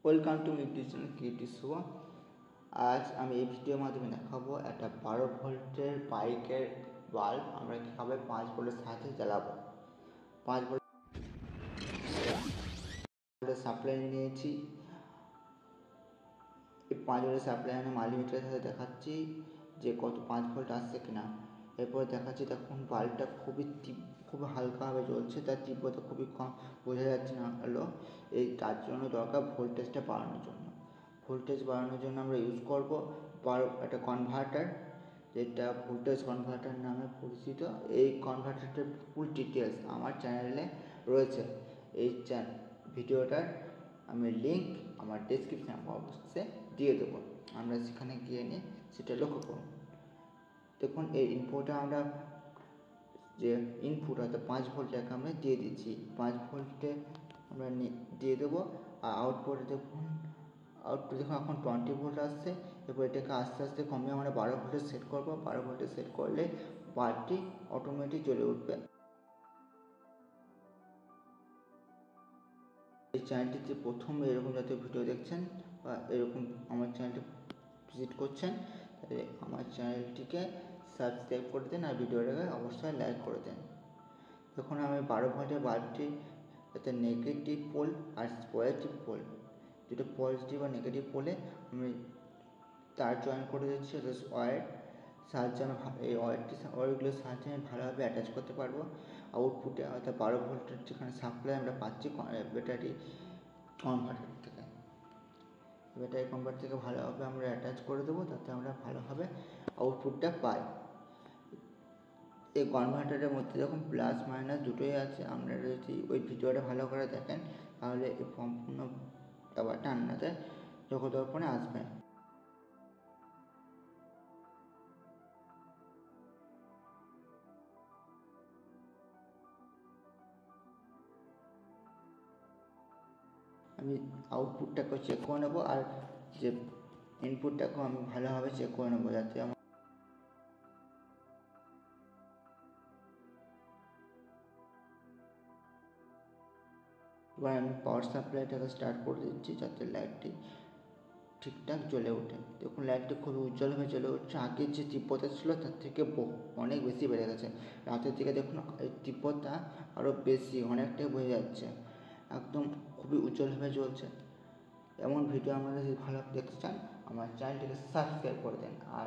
Welcome to YouTube channel creative Shubho. আজ আমি এই ভিডিওর মাধ্যমে দেখাবো একটা 12 ভোল্টের বাইকের বাল্ব আমরা কীভাবে 5 ভোল্টের সাথে জ্বালাবো। 5 ভোল্টের সাপ্লাই নিয়েছি। এই 5 ভোল্টের সাপ্লাই আমি মাল্টিমিটারের সাথে দেখাচ্ছি যে কত 5 ভোল্ট আসছে কিনা। এরপর দেখাচ্ছি দেখুন বাল্বটা খুবই হালকাভাবে জ্বলছে, তার তীব্রতা খুবই কম, বোঝা যাচ্ছে না হলো। তার জন্য দরকার ভোল্টেজটা বাড়ানোর জন্য। ভোল্টেজ বাড়ানোর জন্য আমরা ইউজ করব একটা কনভার্টার, যেটা ভোল্টেজ কনভার্টার নামে পরিচিত। এই কনভার্টারটার ফুল ডিটেলস আমার চ্যানেলে রয়েছে। এই ভিডিওটার আমি লিঙ্ক আমার ডেসক্রিপশন বক্সে দিয়ে দেবো, আমরা সেখানে গিয়ে নিয়ে সেটা লক্ষ্য করুন। দেখুন এই ইনপুটটা আমরা যে ইনপুট অর্থাৎ 5 ভোল্টটাকে আমরা দিয়ে দিচ্ছি। 5 ভোল্টে আমরা দিয়ে দেবো। আর আউটপুটে দেখুন এখন 20 ভোল্ট আসছে। এরপর এটাকে আস্তে আস্তে কমিয়ে আমরা 12 ভোল্টে সেট করবো। 12 ভোল্টে সেট করলে বাল্বটি অটোমেটিক জ্বলে উঠবে। এই চ্যানেলটিতে প্রথম এরকম জাতীয় ভিডিও দেখছেন বা এরকম আমার চ্যানেলটি ভিজিট করছেন, তাহলে আমার চ্যানেলটিকে সাবস্ক্রাইব করে দেন আর ভিডিওটাকে অবশ্যই লাইক করে দেন। দেখুন আমি 12 ভোল্টের বাল্বটি যাতে নেগেটিভ পোল আর পজিটিভ পোল, যেটা পজিটিভ আর নেগেটিভ পোলে আমি তার জয়েন করে দিচ্ছি। অর্থাৎ ওয়্যার সাহায্যে আমি এই ওয়্যারগুলোর সাহায্যে আমি ভালোভাবে অ্যাটাচ করতে পারবো আউটপুটে। অর্থাৎ 12 ভোল্টের যেখানে সাপ্লাই আমরা পাচ্ছি ব্যাটারি কনভার্টার থেকে, ব্যাটারি কনভার্টার থেকে ভালোভাবে আমরা অ্যাটাচ করে দেবো, তাতে আমরা ভালোভাবে আউটপুটটা পাই। এই কনভার্টারের মধ্যে যখন প্লাস মাইনাস দুটোই আছে, আপনারা যদি ওই ভিডিওটা ভালো করে দেখেন তাহলে এই সম্পূর্ণ ব্যাপারটা আপনাদের চোখদর্পণে আসবে। আমি আউটপুটটাকেও চেক করে নেবো আর যে ইনপুটটাকেও আমি ভালোভাবে চেক করে নেবো, যাতে আমার এবার আমি পাওয়ার সাপ্লাইটাকে স্টার্ট করে দিচ্ছি যাতে লাইটটি ঠিকঠাক জ্বলে ওঠে। দেখুন লাইটটি খুবই উজ্জ্বলভাবে জ্বলে উঠছে। আগের যে তীব্রতা ছিল তার থেকে অনেক বেশি বেড়ে গেছে। রাতের দিকে দেখুন এই তীব্রতা আরও বেশি, অনেকটাই বোঝা যাচ্ছে, একদম খুবই উজ্জ্বলভাবে জ্বলছে। এমন ভিডিও আপনারা যদি ভালো দেখতে চান আমার চ্যানেলটিকে সাবস্ক্রাইব করে দেন। আর